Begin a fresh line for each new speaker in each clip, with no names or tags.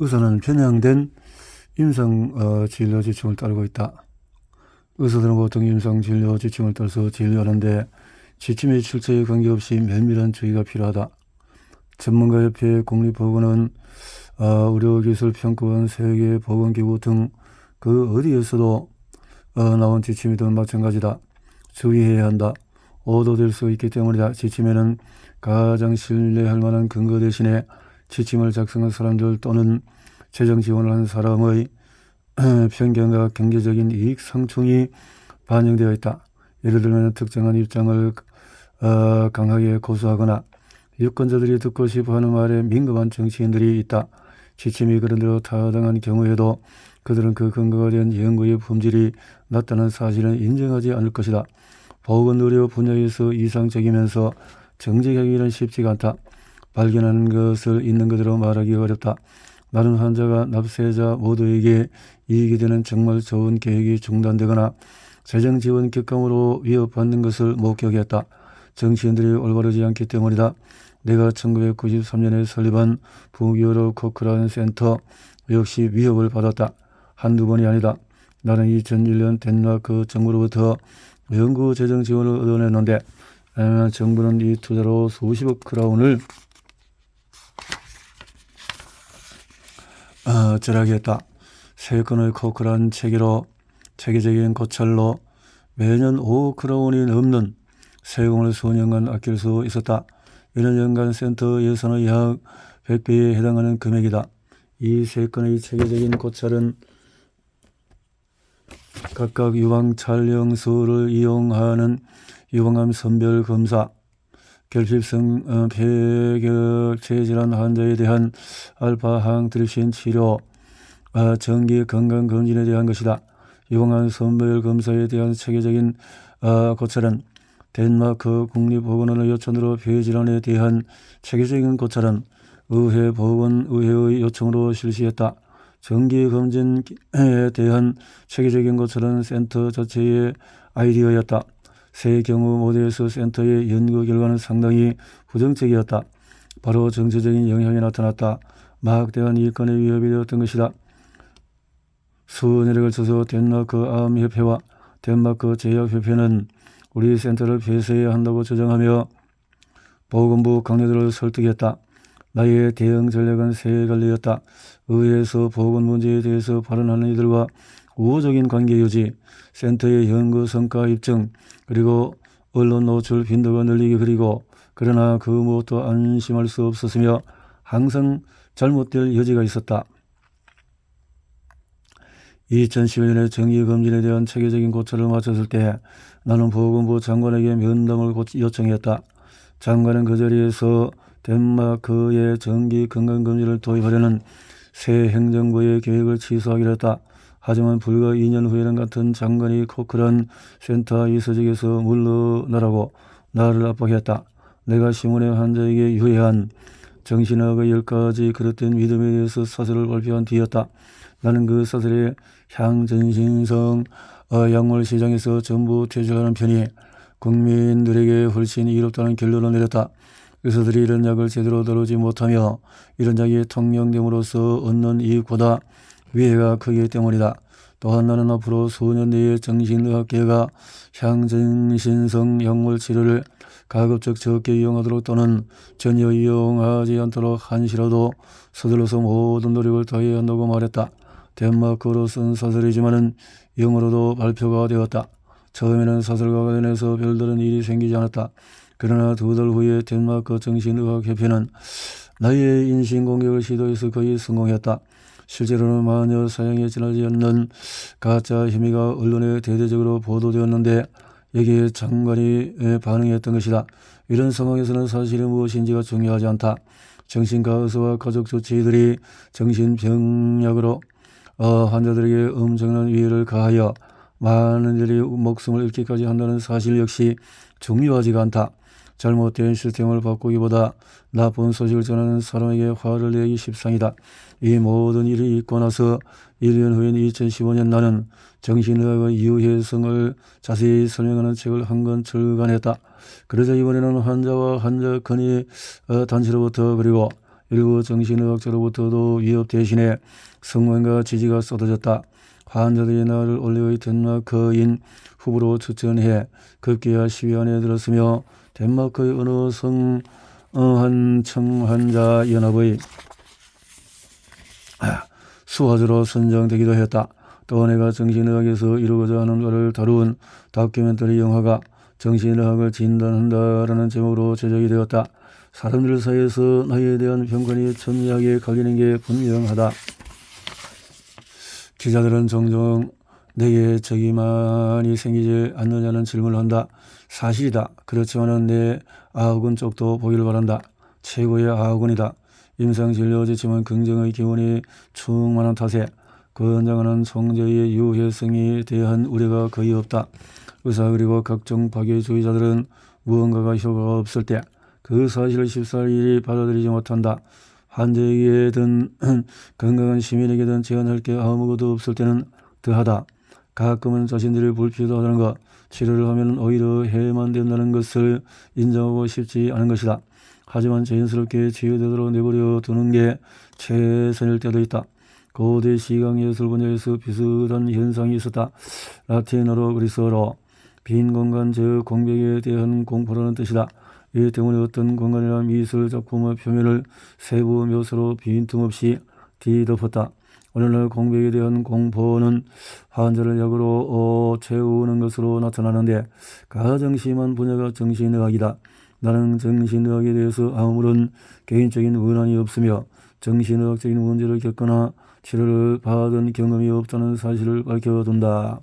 의사는 편향된 임상 진료 지침을 따르고 있다. 의사들은 보통 임상 진료 지침을 따라서 진료하는데 지침에 출처에 관계없이 면밀한 주의가 필요하다. 전문가협회, 국립보건원, 의료기술평가원, 세계보건기구 등 그 어디에서도 나온 지침이든 마찬가지다. 주의해야 한다. 오도될 수 있기 때문이다. 지침에는 가장 신뢰할 만한 근거 대신에 지침을 작성한 사람들 또는 재정 지원을 한 사람의 편견과 경제적인 이익 상충이 반영되어 있다. 예를 들면 특정한 입장을 강하게 고수하거나 유권자들이 듣고 싶어하는 말에 민감한 정치인들이 있다. 지침이 그런대로 타당한 경우에도 그들은 그 근거가 된 연구의 품질이 낮다는 사실은 인정하지 않을 것이다. 보건의료 분야에서 이상적이면서 정직하기는 쉽지가 않다. 발견하는 것을 있는 그대로 말하기 어렵다. 나는 환자가 납세자 모두에게 이익이 되는 정말 좋은 계획이 중단되거나 재정 지원 격감으로 위협받는 것을 목격했다. 정치인들이 올바르지 않기 때문이다. 내가 1993년에 설립한 북유럽 코크란 센터 역시 위협을 받았다. 한두 번이 아니다. 나는 2001년 덴마크 정부로부터 연구 재정 지원을 얻어냈는데 정부는 이 투자로 수십억 크라운을 절약했다. 세 건의 코크란 체계적인 고찰로 매년 5억 크라운이 넘는 세금을 수년간 아낄 수 있었다. 이는 연간 센터 예산의 약 100배에 해당하는 금액이다. 이 세 건의 체계적인 고찰은 각각 유방 촬영술을 이용하는 유방암 선별 검사, 결핍성 폐결 질환 환자에 대한 알파 항트립신 치료, 정기 건강검진에 대한 것이다. 유방암 선별 검사에 대한 체계적인 고찰은 덴마크 국립보건원의 요청으로 폐질환에 대한 체계적인 고찰은 의회 보건의회의 요청으로 실시했다. 정기검진에 대한 체계적인 고찰은 센터 자체의 아이디어였다. 세 경우 모두에서 센터의 연구 결과는 상당히 부정적이었다. 바로 정치적인 영향이 나타났다. 막대한 이권의 위협이 되었던 것이다. 수년에 걸쳐서 덴마크 암협회와 덴마크 제약협회는 우리 센터를 폐쇄해야 한다고 주장하며 보건부 강요들을 설득했다. 나의 대응 전략은 세 갈래였다. 의회에서 보건 문제에 대해서 발언하는 이들과 우호적인 관계 유지, 센터의 연구 성과 입증, 그리고 언론 노출 빈도가 늘리기 그러나 그 무엇도 안심할 수 없었으며 항상 잘못될 여지가 있었다. 2015년에 정기검진에 대한 체계적인 고찰을 마쳤을 때 나는 보건부 장관에게 면담을 요청했다. 장관은 그 자리에서 덴마크의 정기 건강검진을 도입하려는 새 행정부의 계획을 취소하기로 했다. 하지만 불과 2년 후에는 같은 장관이 코크란 센터 이서직에서 물러나라고 나를 압박했다. 내가 신문의 환자에게 유해한 정신학의 10가지 그릇된 믿음에 대해서 사설을 발표한 뒤였다. 나는 그 사설에 향전신성 약물 시장에서 전부 퇴출하는 편이 국민들에게 훨씬 이롭다는 결론을 내렸다. 의사들이 이런 약을 제대로 다루지 못하며 이런 약이 통용됨으로써 얻는 이익보다 위해가 크기 때문이다. 또한 나는 앞으로 수년 내에 정신의학계가 향정신성 약물 치료를 가급적 적게 이용하도록 또는 전혀 이용하지 않도록 한시라도 서둘러서 모든 노력을 다해야 한다고 말했다. 덴마크어로 쓴 사설이지만은 영어로도 발표가 되었다. 처음에는 사설과 관련해서 별다른 일이 생기지 않았다. 그러나 2달 후에 덴마크 정신의학협회는 나의 인신공격을 시도해서 거의 성공했다. 실제로는 마녀 사형에 지나지 않는 가짜 혐의가 언론에 대대적으로 보도되었는데 여기에 장관이 반응했던 것이다. 이런 상황에서는 사실이 무엇인지가 중요하지 않다. 정신과 의사와 가족 조치들이 정신병약으로 환자들에게 엄청난 위해를 가하여 많은 이들이 목숨을 잃기까지 한다는 사실 역시 중요하지가 않다. 잘못된 시스템을 바꾸기보다 나쁜 소식을 전하는 사람에게 화를 내기 십상이다. 이 모든 일이 있고 나서 1년 후인 2015년 나는 정신의학의 유해성을 자세히 설명하는 책을 한 권 출간했다. 그러자 이번에는 환자와 환자 건의 단체로부터 그리고 일부 정신의학자로부터도 위협 대신에 성원과 지지가 쏟아졌다. 환자들이 나를 올리브의 덴마크인 후보로 추천해 급기야 시위 안에 들었으며 덴마크의 어느 성한청환자 연합의 수화자로 선정되기도 했다. 또 내가 정신의학에서 이루고자 하는 바를 다룬 다큐멘터리 영화가 정신의학을 진단한다라는 제목으로 제작이 되었다. 사람들 사이에서 나에 대한 편견이 첨예하게 갈리는 게 분명하다. 기자들은 종종 내게 적이 많이 생기지 않느냐는 질문을 한다. 사실이다. 그렇지만은 내 아우군 쪽도 보기를 바란다. 최고의 아우군이다. 임상진료 지침은 긍정의 기운이 충만한 탓에 권장하는 총제의 유해성에 대한 우려가 거의 없다. 의사 그리고 각종 박애주의자들은 무언가가 효과가 없을 때 그 사실을 쉽사리 받아들이지 못한다. 환자에게든 건강한 시민에게든 제한할 게 아무것도 없을 때는 더하다. 가끔은 자신들이 불필요도 하다는 것, 치료를 하면 오히려 해만 된다는 것을 인정하고 싶지 않은 것이다. 하지만 자연스럽게 치유되도록 내버려 두는 게 최선일 때도 있다. 고대 시강예술 분야에서 비슷한 현상이 있었다. 라틴어로 그리스어로 빈 공간 즉 공백에 대한 공포라는 뜻이다. 이 때문에 어떤 공간이나 미술 작품의 표면을 세부 묘사로 빈틈없이 뒤덮었다. 오늘날 공백에 대한 공포는 환자를 약으로 채우는 것으로 나타나는데 가장 심한 분야가 정신의학이다. 나는 정신의학에 대해서 아무런 개인적인 원한이 없으며 정신의학적인 문제를 겪거나 치료를 받은 경험이 없다는 사실을 밝혀둔다.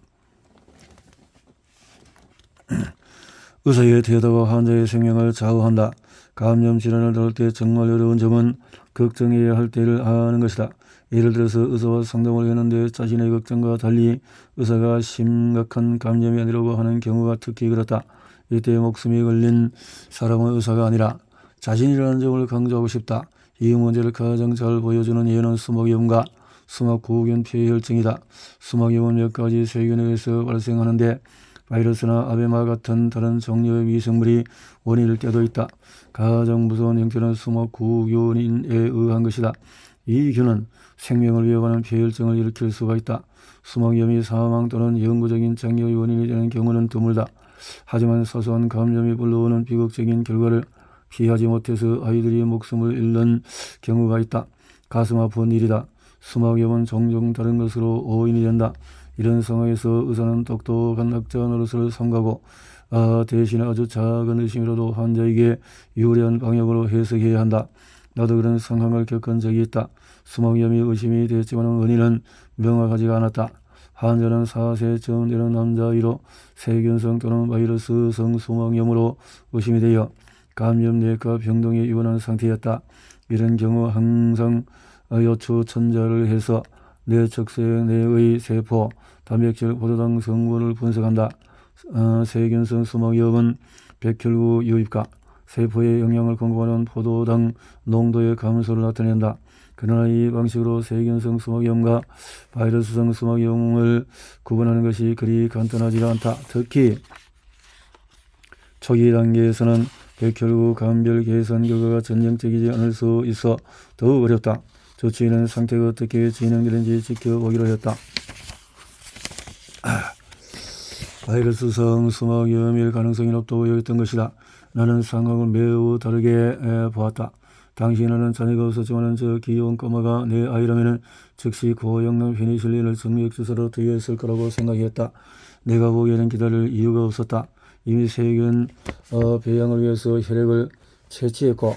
의사의 태도가 환자의 생명을 좌우한다. 감염 질환을 다룰 때 정말 어려운 점은 걱정해야 할 때를 아는 것이다. 예를 들어서 의사와 상담을 했는데 자신의 걱정과 달리 의사가 심각한 감염이 아니라고 하는 경우가 특히 그렇다. 이때 목숨이 걸린 사람은 의사가 아니라 자신이라는 점을 강조하고 싶다. 이 문제를 가장 잘 보여주는 예는 수막염과 수막구균 폐혈증이다. 수막염은 몇 가지 세균에 의해서 발생하는데 바이러스나 아베마 같은 다른 종류의 미생물이 원인일 때도 있다. 가장 무서운 형태는 수막구균에 의한 것이다. 이 균은 생명을 위협하는 폐혈증을 일으킬 수가 있다. 수막염이 사망 또는 영구적인 장애의 원인이 되는 경우는 드물다. 하지만 사소한 감염이 불러오는 비극적인 결과를 피하지 못해서 아이들이 목숨을 잃는 경우가 있다. 가슴 아픈 일이다. 수막염은 종종 다른 것으로 오인이 된다. 이런 상황에서 의사는 똑똑한 학자 노릇을 삼가고 대신에 아주 작은 의심이라도 환자에게 유리한 방향으로 해석해야 한다. 나도 그런 상황을 겪은 적이 있다. 수막염이 의심이 됐지만 원인은 명확하지가 않았다. 환자는 4세쯤 되는 남자아이로 세균성 또는 바이러스성 수막염으로 의심이 되어 감염내과 병동에 입원한 상태였다. 이런 경우 항상 요추천자를 해서 뇌척색 내의 세포, 단백질, 포도당 성분을 분석한다. 세균성 수막염은 백혈구 유입과 세포에 영향을 공급하는 포도당 농도의 감소를 나타낸다. 그러나 이 방식으로 세균성 수막염과 바이러스성 수막염을 구분하는 것이 그리 간단하지 않다. 특히 초기 단계에서는 백혈구 감별 개선 결과가 전형적이지 않을 수 있어 더욱 어렵다. 조치는 상태가 어떻게 진행되는지 지켜보기로 했다. 바이러스성 수막염일 가능성이 높다고 여겼던 것이다. 나는 상황을 매우 다르게 보았다. 당시 나는 자녀가 없었지만 저 귀여운 꼬마가 내 아이라면 즉시 고용량 페니실린을 정맥주사로 투여했을 거라고 생각했다. 내가 보기에는 기다릴 이유가 없었다. 이미 세균 배양을 위해서 혈액을 채취했고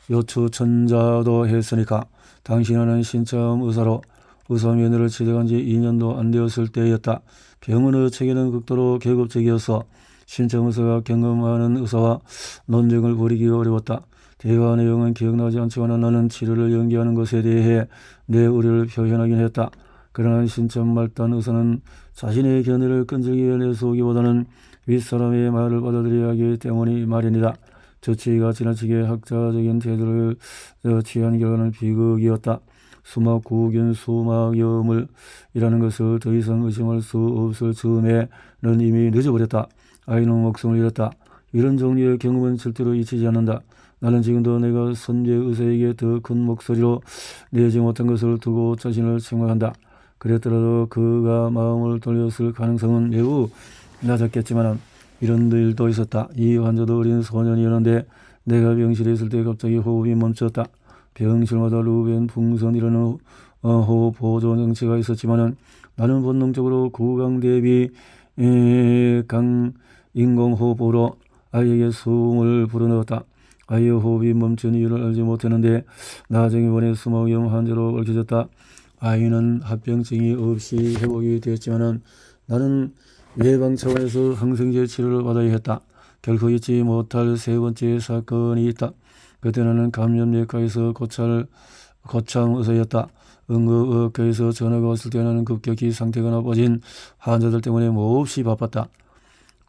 요추천자도 했으니까. 당시 나는 신참 의사로 의사 면허를 취득한 지 2년도 안 되었을 때였다. 병원의 체계는 극도로 계급적이어서 신참 의사가 경험하는 의사와 논쟁을 벌이기 어려웠다. 대화 내용은 기억나지 않지만 나는 치료를 연기하는 것에 대해 내 우려를 표현하긴 했다. 그러나 신참 말단 의사는 자신의 견해를 끈질기게 내세우기보다는 윗사람의 말을 받아들여야 하기 때문이 마련이다. 조치가 지나치게 학자적인 태도를 취한 결과는 비극이었다. 수막구균 수막염을 이라는 것을 더 이상 의심할 수 없을 즈음에는 이미 늦어버렸다. 아이는 목숨을 잃었다. 이런 종류의 경험은 절대로 잊히지 않는다. 나는 지금도 내가 선제 의사에게 더 큰 목소리로 내지 못한 것을 두고 자신을 책망한다. 그랬더라도 그가 마음을 돌렸을 가능성은 매우 낮았겠지만 이런 일도 있었다. 이 환자도 어린 소년이었는데 내가 병실에 있을 때 갑자기 호흡이 멈췄다. 병실마다 루벤 풍선이라는 호흡 보조 장치가 있었지만 나는 본능적으로 구강 대비 강 인공호흡으로 아이에게 숨을 불어넣었다. 아이의 호흡이 멈춘 이유를 알지 못했는데 나중에 이번에 수막염 환자로 밝혀졌다. 아이는 합병증이 없이 회복이 되었지만 나는 예방 차원에서 항생제 치료를 받아야 했다. 결코 잊지 못할 세 번째 사건이 있다. 그때 나는 감염내과에서 거참 의사였다. 응급의학과에서 전화가 왔을 때 나는 급격히 상태가 나빠진 환자들 때문에 몹시 바빴다.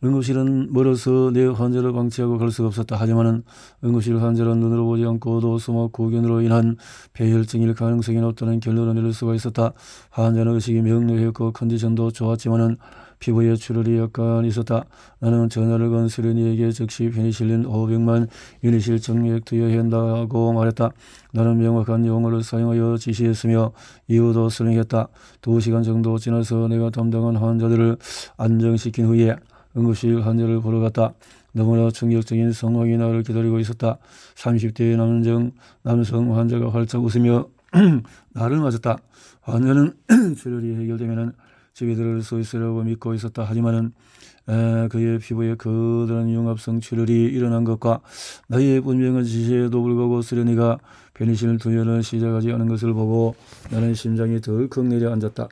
응급실은 멀어서 내 환자를 방치하고 갈 수가 없었다. 하지만 응급실 환자는 눈으로 보지 않고도 수막 구견으로 인한 폐혈증일 가능성이 높다는 결론을 내릴 수가 있었다. 환자는 의식이 명료했고 컨디션도 좋았지만 피부에 출혈이 약간 있었다. 나는 전화를 건 수련이에게 즉시 페니실린 500만 유닛을 정맥 투여해야 한다고 말했다. 나는 명확한 용어를 사용하여 지시했으며 이유도 설명했다. 2시간 정도 지나서 내가 담당한 환자들을 안정시킨 후에 응급실 환자를 보러 갔다. 너무나 충격적인 상황이 나를 기다리고 있었다. 30대의 남성 환자가 활짝 웃으며 나를 맞았다. 환자는 출혈이 해결되면 집에 들어갈 수 있으라고 믿고 있었다. 하지만 그의 피부에 거대한 융합성 출혈이 일어난 것과 나의 분명한 지시에도 불구하고 수련이가 페니실린 투여를 시작하지 않은 것을 보고 나는 심장이 덜컥 내려앉았다.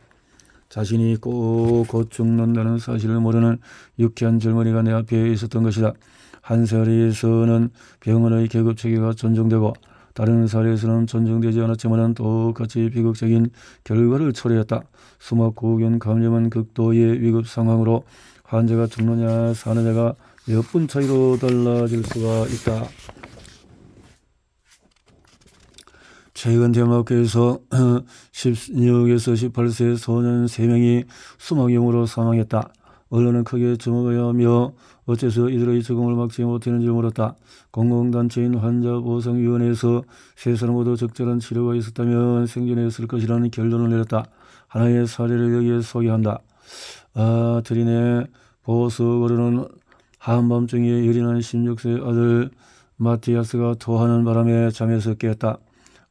자신이 곧 죽는다는 사실을 모르는 유쾌한 젊은이가 내 앞에 있었던 것이다. 한 사례에서는 병원의 계급체계가 존중되고 다른 사례에서는 존중되지 않았지만 똑같이 비극적인 결과를 초래했다. 수막구균 감염은 극도의 위급 상황으로 환자가 죽느냐 사느냐가 몇 분 차이로 달라질 수가 있다. 최근 덴마크에서 16에서 18세 소년 3명이 수막염으로 사망했다. 언론은 크게 주목해야 하며 어째서 이들의 적응을 막지 못했는지 물었다. 공공단체인 환자보상위원회에서 세 사람 모두 적절한 치료가 있었다면 생존했을 것이라는 결론을 내렸다. 하나의 사례를 여기에 소개한다. 트리네 보스거르는 한밤중에 열이 난 16세 아들 마티아스가 토하는 바람에 잠에서 깼다.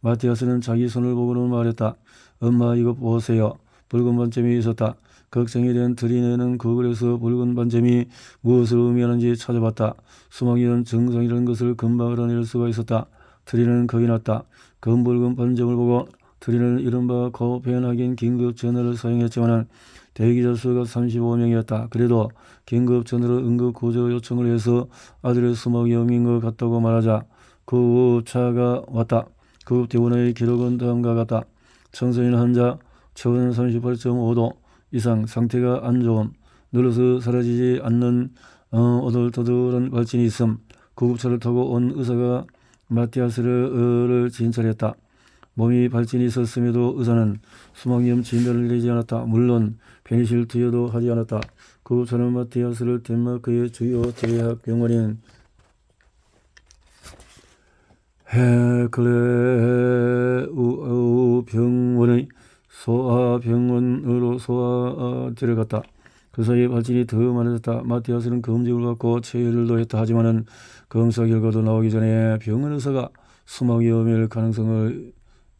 마티아스는 자기 손을 보고는 말했다. 엄마 이거 보세요. 붉은 반점이 있었다. 걱정이 된 트리네는 구글에서 붉은 반점이 무엇을 의미하는지 찾아봤다. 수막염 증상이라는 것을 금방 알아낼 수가 있었다. 트리네는 겁이 났다. 검붉은 반점을 보고 트리네는 이른바 코펜하겐 긴급 전화를 사용했지만 대기자 수가 35명이었다. 그래도 긴급 전화로 응급 구조 요청을 해서 아들의 수막염인 것 같다고 말하자 구급차가 왔다. 구급대원의 기록은 다음과 같다. 청소년 환자 체온은 38.5도 이상 상태가 안 좋음. 눌러서 사라지지 않는 오돌토돌한 발진이 있음. 구급차를 타고 온 의사가 마티아스를 진찰했다. 몸이 발진이 있었음에도 의사는 수막염 진단을 내지 않았다. 물론 페니실 투여도 하지 않았다. 구급차는 마티아스를 덴마크의 주요 대학병원인 헤클레우 병원의 소아병원으로 데려갔다. 그 사이에 발진이 더 많아졌다. 마티아스는 검집을 받고 체열도 했다. 하지만 검사 결과도 나오기 전에 병원 의사가 수막염일 가능성을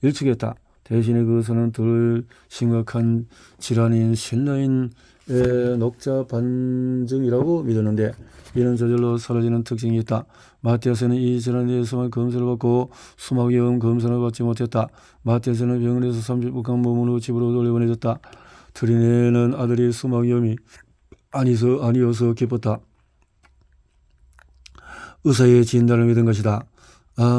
일축했다. 대신에 그 의사는 덜 심각한 질환인 신라인 녹자 반증이라고 믿었는데 이는 저절로 사라지는 특징이 있다. 마티아스는 이 질환에 대해서만 검사를 받고 수막염 검사를 받지 못했다. 마티아스는 병원에서 30분간 몸으로 집으로 돌려보내졌다. 트리네는 아들이 수막염이 아니어서 기뻤다. 의사의 진단을 믿은 것이다.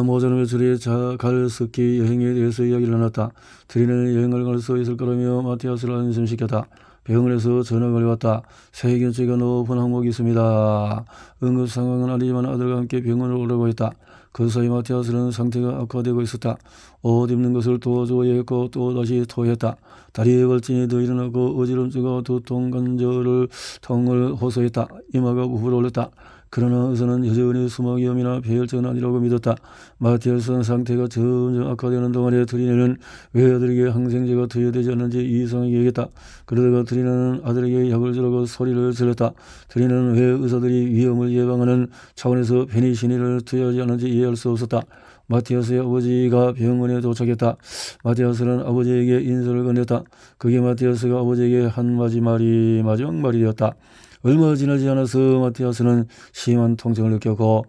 모자는 며칠에 갈 스키 여행에 대해서 이야기를 나눴다. 트리네는 여행을 갈 수 있을 거라며 마티아스를 안심시켰다. 병원에서 전화가 걸려왔다. 세균치가 높은 항목이 있습니다. 응급 상황은 아니지만 아들과 함께 병원으로 오라고 했다. 그 사이 마티아스는 상태가 악화되고 있었다. 옷 입는 것을 도와줘야 했고 또 다시 토했다. 다리에 발진이 더 일어나고 어지럼증과 두통 관절을 통을 호소했다. 이마가 부풀어 올렸다. 그러나 의사는 여전히 수막염이나 폐혈증은 아니라고 믿었다. 마티아스는 상태가 점점 악화되는 동안에 드리네는 왜 아들에게 항생제가 투여되지 않는지 이상하게 얘기했다. 그러다가 드리네는 아들에게 약을 주라고 소리를 질렀다. 드리네는 왜 의사들이 위험을 예방하는 차원에서 페니실린을 투여하지 않는지 이해할 수 없었다. 마티아스의 아버지가 병원에 도착했다. 마티아스는 아버지에게 인사를 건넸다. 그게 마티아스가 아버지에게 한 마지막 말이 되었다. 얼마 지나지 않아서 마티아스는 심한 통증을 느꼈고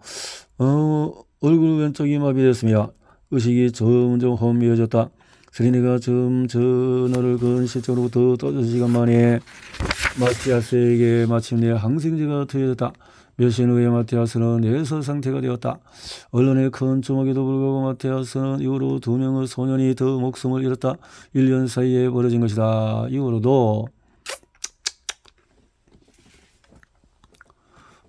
얼굴 왼쪽이 마비됐으며 의식이 점점 혼미해졌다. 세리네가 전화를 건 시점으로부터 떠든 시간 만에 마티아스에게 마침내 항생제가 투여됐다. 몇 시간 후에 마티아스는 뇌서 상태가 되었다. 언론의 큰 주목에도 불구하고 마티아스는 이후로 2명의 소년이 더 목숨을 잃었다. 1년 사이에 벌어진 것이다. 이후로도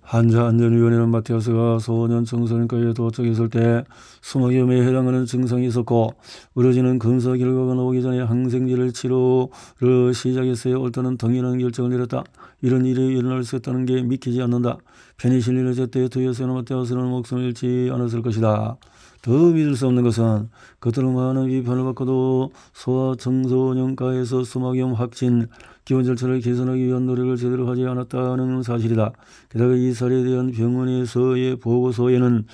환자안전위원회는 마티아스가 소년 청소년과에 도착했을 때 수막염에 해당하는 증상이 있었고 의료진은 검사 결과가 나오기 전에 항생제를 치료를 시작했어야 옳다는 당연한 결정을 내렸다. 이런 일이 일어날 수 있다는 게 믿기지 않는다. 페니실린을 제때 투여했으나 마티아스는 목숨을 잃지 않았을 것이다. 더 믿을 수 없는 것은 겉으로 많은 비판을 받고도 소아청소년과에서 수막염 확진 기본 절차를 개선하기 위한 노력을 제대로 하지 않았다는 사실이다. 게다가 이 사례에 대한 병원에서의 보고서에는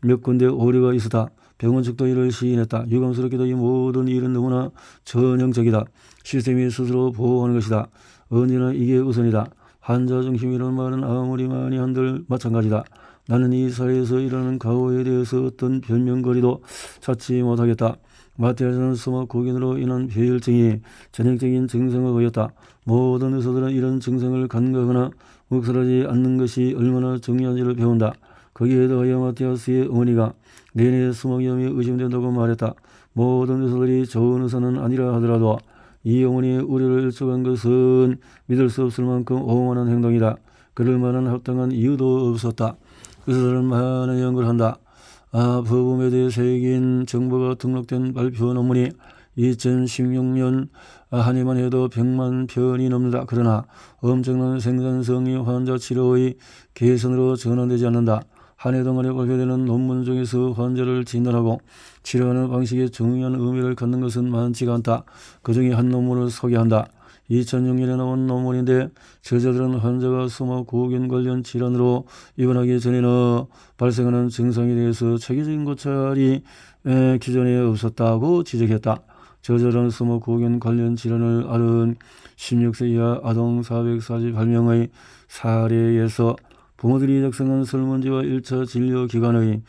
몇 군데 오류가 있었다. 병원 측도 이를 시인했다. 유감스럽게도 이 모든 일은 너무나 전형적이다. 시스템이 스스로 보호하는 것이다. 언제나 이게 우선이다. 환자 중심이라는 말은 아무리 많이 한들 마찬가지다. 나는 이 사례에서 일어나는 가오에 대해서 어떤 변명거리도 찾지 못하겠다. 마티아스는 수막고견으로 인한 폐혈증이 전형적인 증상을 보였다. 모든 의사들은 이런 증상을 간과하거나 묵살하지 않는 것이 얼마나 중요한지를 배운다. 거기에 더하여 마티아스의 어머니가 내내 수막염이 의심된다고 말했다. 모든 의사들이 좋은 의사는 아니라 하더라도 이 어머니의 우려를 일축한 것은 믿을 수 없을 만큼 오만한 행동이다. 그럴 만한 합당한 이유도 없었다. 의사들은 많은 연구를 한다. 법음에 새긴 정보가 등록된 발표 논문이 2016년 한 해만 해도 100만 편이 넘는다. 그러나 엄청난 생산성이 환자 치료의 개선으로 전환되지 않는다. 한 해 동안에 발표되는 논문 중에서 환자를 진단하고 치료하는 방식에 중요한 의미를 갖는 것은 많지가 않다. 그 중에 한 논문을 소개한다. 2006년에 나온 논문인데 저자들은 환자가 수막고견 관련 질환으로 입원하기 전에는 발생하는 증상에 대해서 체계적인 고찰이 기존에 없었다고 지적했다. 저자들은 수막고견 관련 질환을 앓은 16세 이하 아동 448명의 사례에서 부모들이 작성한 설문지와 1차 진료 기관의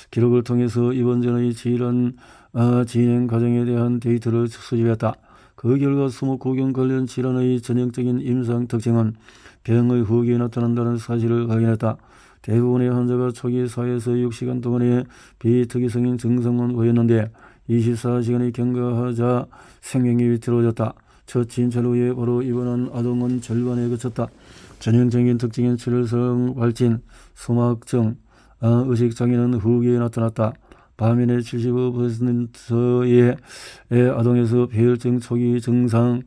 기록을 통해서 입원 전의 질환 진행 과정에 대한 데이터를 수집했다. 그 결과 수막고견 관련 질환의 전형적인 임상 특징은 병의 후기에 나타난다는 사실을 확인했다. 대부분의 환자가 초기 4에서 6시간 동안의 비특이성인 증상만 보였는데 24시간이 경과하자 생명이 위태로워졌다. 첫 진찰 후에 바로 입원한 아동은 절반에 그쳤다. 전형적인 특징인 출혈성 발진, 수막증, 의식장애는 후기에 나타났다. 반면에 75%의 아동에서 폐혈증 초기 증상이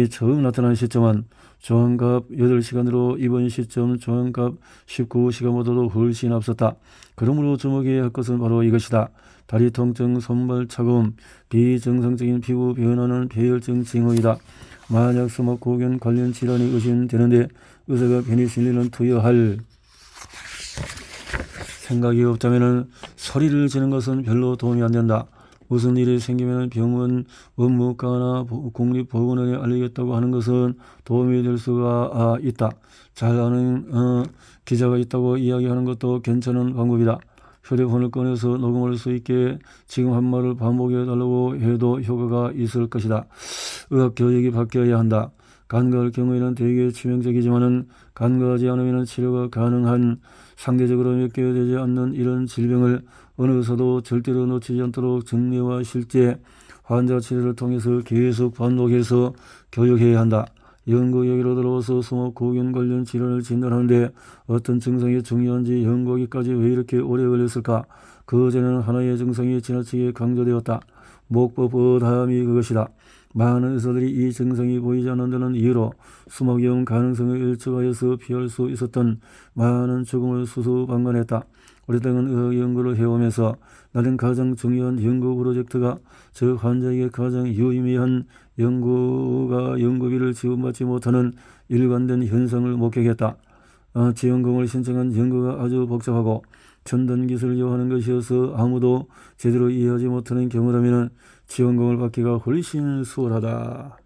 처음 나타난 시점은 정확 8시간으로 입원 시점 정확 19시간보다도 훨씬 앞섰다. 그러므로 주목해야 할 것은 바로 이것이다. 다리 통증, 손발 차가움, 비정상적인 피부 변화는 폐혈증 징후이다. 만약 수막고견 관련 질환이 의심되는데 의사가 페니실린을 투여할 생각이 없다면 소리를 지는 것은 별로 도움이 안 된다. 무슨 일이 생기면 병원 원무과나 국립보건원에 알리겠다고 하는 것은 도움이 될 수가 있다. 잘 아는 기자가 있다고 이야기하는 것도 괜찮은 방법이다. 휴대폰을 꺼내서 녹음할 수 있게 지금 한 말을 반복해 달라고 해도 효과가 있을 것이다. 의학 교육이 바뀌어야 한다. 간과할 경우에는 되게 치명적이지만은 간과하지 않으면 치료가 가능한 상대적으로 몇 개 되지 않는 이런 질병을 어느 의사도 절대로 놓치지 않도록 정례와 실제 환자 치료를 통해서 계속 반복해서 교육해야 한다. 연구 여기로 들어와서 수막고견 관련 질환을 진단하는데 어떤 증상이 중요한지 연구하기까지 왜 이렇게 오래 걸렸을까? 그전에는 하나의 증상이 지나치게 강조되었다. 목법어담이 그것이다. 많은 의사들이 이 증상이 보이지 않는다는 이유로 수막염 가능성을 일축하여서 피할 수 있었던 많은 죽음을 수수방관했다. 오랫동안 의학 연구를 해오면서 나는 가장 중요한 연구 프로젝트가 저 환자에게 가장 유의미한 연구비를 지원받지 못하는 일관된 현상을 목격했다. 지원금을 신청한 연구가 아주 복잡하고 첨단 기술을 요하는 것이어서 아무도 제대로 이해하지 못하는 경우라면 지원금을 받기가 훨씬 수월하다.